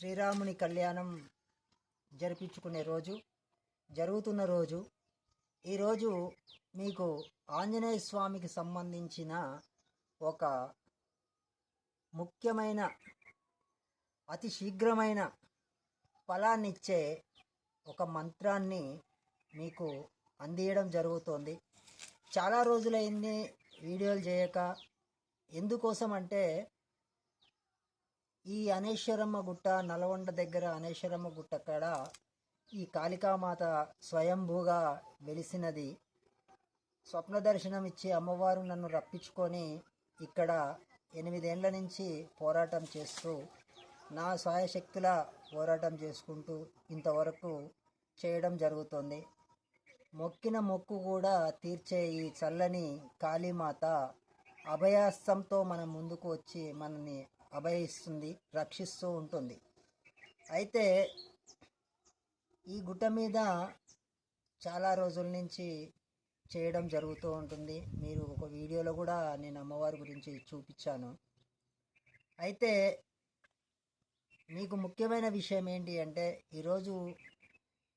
శ్రీరాముని కళ్యాణం జరిపించుకునే రోజు, జరుగుతున్న రోజు. ఈరోజు మీకు ఆంజనేయ స్వామికి సంబంధించిన ఒక ముఖ్యమైన అతి శీఘ్రమైన ఫలాన్నిచ్చే ఒక మంత్రాన్ని మీకు అందియడం జరుగుతోంది. చాలా రోజులైంది వీడియోలు చేయక. ఎందుకోసం అంటే ఈ అనేశ్వరమ్మ గుట్ట, నల్గొండ దగ్గర అనేశ్వరమ్మ గుట్ట కాడ ఈ కాళికామాత స్వయంభూగా వెలిసినది. స్వప్న దర్శనం ఇచ్చి అమ్మవారు నన్ను రప్పించుకొని ఇక్కడ 8 ఏళ్ల నుంచి పోరాటం చేస్తూ, నా స్వయశక్తుల పోరాటం చేసుకుంటూ ఇంతవరకు చేయడం జరుగుతుంది. మొక్కిన మొక్కు కూడా తీర్చే ఈ చల్లని కాళీమాత అభయాస్తంతో మన ముందుకు వచ్చి మనని అభయిస్తుంది, రక్షిస్తూ ఉంటుంది. అయితే ఈ గుట్ట మీద చాలా రోజుల నుంచి చేయడం జరుగుతూ ఉంటుంది. మీరు ఒక వీడియోలో కూడా నేను అమ్మవారి గురించి చూపించాను. అయితే మీకు ముఖ్యమైన విషయం ఏంటి అంటే, ఈరోజు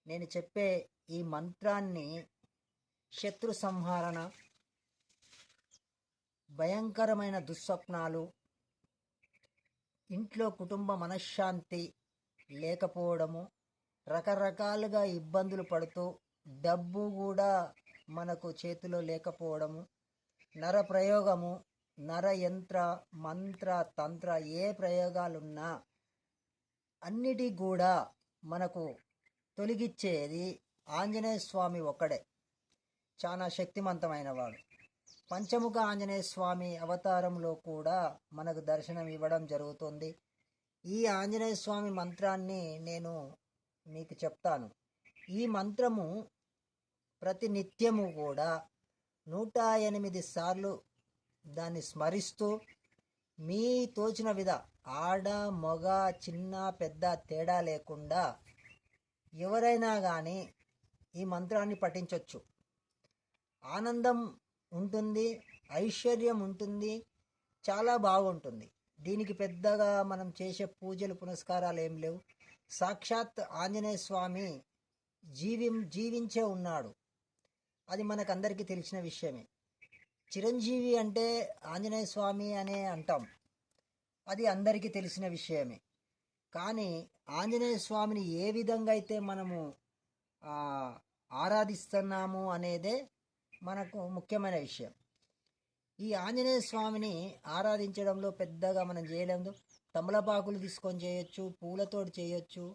నేను చెప్పే ఈ మంత్రాన్ని శత్రు సంహరణ, భయంకరమైన దుస్వప్నాలు, ఇంట్లో కుటుంబ మనశ్శాంతి లేకపోవడము, రకరకాలుగా ఇబ్బందులు పడుతూ డబ్బు కూడా మనకు చేతిలో లేకపోవడము, నర ప్రయోగము, నర యంత్ర మంత్ర తంత్ర ఏ ప్రయోగాలున్నా అన్నిటి కూడా మనకు తొలగిచ్చేది ఆంజనేయ స్వామి ఒక్కడే. చాలా శక్తివంతమైన వాడు. పంచముఖ ఆంజనేయ స్వామి అవతారంలో కూడా మనకు దర్శనం ఇవ్వడం జరుగుతుంది. ఈ ఆంజనేయ స్వామి మంత్రాన్ని నేను మీకు చెప్తాను. ఈ మంత్రము ప్రతి నిత్యము కూడా 108 సార్లు దాన్ని స్మరిస్తూ, మీ తోచిన ఆడ మగ చిన్న పెద్ద తేడా లేకుండా ఎవరైనా కానీ ఈ మంత్రాన్ని పఠించవచ్చు. ఆనందం ఉంటుంది, ఐశ్వర్యం ఉంటుంది, చాలా బాగుంటుంది. దీనికి పెద్దగా మనం చేసే పూజలు పునస్కారాలు ఏం లేవు. సాక్షాత్ ఆంజనేయ స్వామి జీవించే ఉన్నాడు. అది మనకందరికీ తెలిసిన విషయమే. చిరంజీవి అంటే ఆంజనేయ స్వామి అనే అంటాం, అది అందరికీ తెలిసిన విషయమే. కానీ ఆంజనేయ స్వామిని ఏ విధంగా అయితే మనము ఆరాధిస్తున్నాము అనేదే మనకు ముఖ్యమైన విషయం. ఈ ఆంజనేయ స్వామిని ఆరాధించడంలో పెద్దగా మనం చేయలేము. తమలపాకులు తీసుకొని చేయొచ్చు, పూలతో చేయొచ్చు,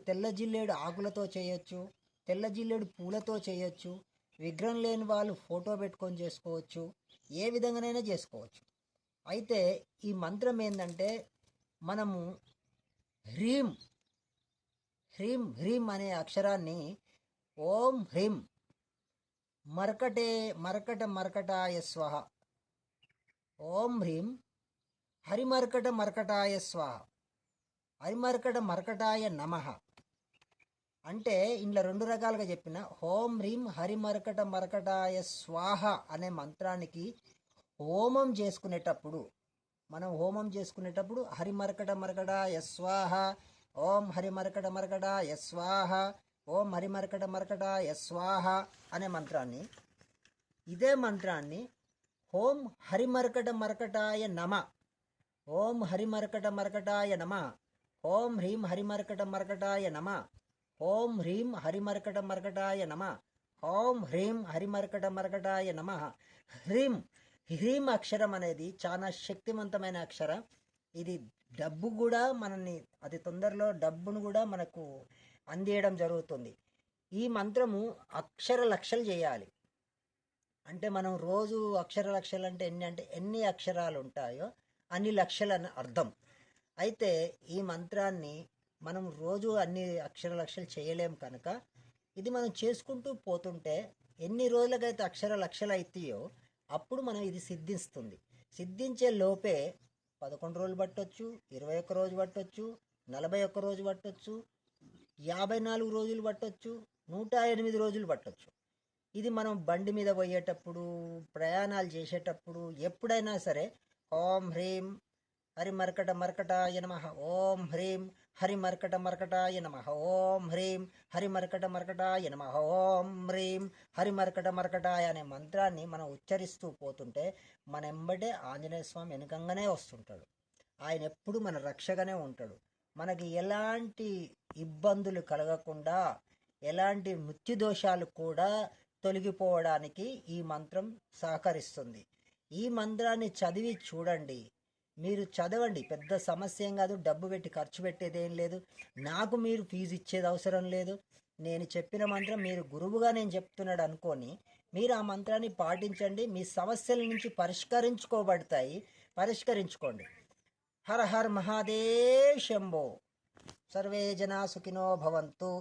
తెల్ల జిల్లేడు ఆకులతో చేయొచ్చు, తెల్ల జిల్లేడు పూలతో చేయొచ్చు. విగ్రహం లేని వాళ్ళు ఫోటో పెట్టుకొని చేసుకోవచ్చు, ఏ విధంగానైనా చేసుకోవచ్చు. అయితే ఈ మంత్రం ఏంటంటే, మనము హ్రీం హ్రీం హ్రీం అనే అక్షరాన్ని ఓం హ్రీం మర్కటాయ స్వహ, ఓం హ్రీం హరిమర్కటాయ స్వహ, హరిమర్కటాయ నమః అంటే ఇంట్లో 2 రకాలుగా చెప్పిన. ఓం హ్రీం హరిమర్కటాయ స్వాహ అనే మంత్రానికి హోమం చేసుకునేటప్పుడు, హరిమర్కటాయ స్వాహ, ఓం హరిమర్కటాయ స్వాహ, ఓం హరిమర్కటాయ స్వాహ అనే మంత్రాన్ని, ఇదే మంత్రాన్ని ఓం హరిమర్కటాయ నమ, ఓం హరిమర్కటాయ నమ, ఓం హ్రీం హరిమర్కటాయ నమ, ఓం హ్రీం హరిమర్కటాయ నమ, ఓం హ్రీం హరిమర్కటాయ నమ. హ్రీం అక్షరం అనేది చాలా శక్తివంతమైన అక్షరం. ఇది డబ్బు కూడా మనల్ని, అతి తొందరలో డబ్బును కూడా మనకు అందియడం జరుగుతుంది. ఈ మంత్రము అక్షర లక్షలు చేయాలి. అంటే మనం రోజు అక్షర లక్షలు అంటే ఎన్ని అక్షరాలు ఉంటాయో అన్ని లక్షలని అర్థం. అయితే ఈ మంత్రాన్ని మనం రోజు అన్ని అక్షర లక్షలు చేయలేం కనుక, ఇది మనం చేసుకుంటూ పోతుంటే ఎన్ని రోజులకైతే అక్షర లక్షలు అవుతాయో అప్పుడు మనం ఇది సిద్ధిస్తుంది. సిద్ధించే లోపే 11 రోజులు పట్టొచ్చు, 21 రోజు పట్టొచ్చు, 41 రోజు పట్టొచ్చు, 54 రోజులు పట్టొచ్చు, 108 రోజులు పట్టొచ్చు. ఇది మనం బండి మీద పోయేటప్పుడు, ప్రయాణాలు చేసేటప్పుడు, ఎప్పుడైనా సరే ఓం హ్రీం హరిమర్కట మర్కటాయ నమః. ఓం హ్రీం హరిమర్కట మర్కటాయ నమః. ఓం హ్రీం హరిమర్కట మర్కటాయ నమః. ఓం హ్రీం హరిమర్కట మర్కటాయ అనే మంత్రాన్ని మనం ఉచ్చరిస్తూ పోతుంటే మన ఎంబటే ఆంజనేయ స్వామి వెనుకంగానే వస్తుంటాడు. ఆయన ఎప్పుడు మన రక్షగానే ఉంటాడు. మనకి ఎలాంటి ఇబ్బందులు కలగకుండా, ఎలాంటి మృత్యుదోషాలు కూడా తొలగిపోవడానికి ఈ మంత్రం సహకరిస్తుంది. ఈ మంత్రాన్ని చదివి చూడండి. మీరు చదవండి, పెద్ద సమస్య ఏం కాదు. డబ్బు పెట్టి ఖర్చు పెట్టేదేం లేదు. నాకు మీరు ఫీజు ఇచ్చేది అవసరం లేదు. నేను చెప్పిన మంత్రం మీరు గురువుగా నేను చెప్తున్నాడు అనుకొని మీరు ఆ మంత్రాన్ని పాటించండి. మీ సమస్యల నుంచి పరిష్కరించుకోండి. హర హర్ మహాదేవ్ శంభో. సర్వే జనా సుఖినో భవంతు.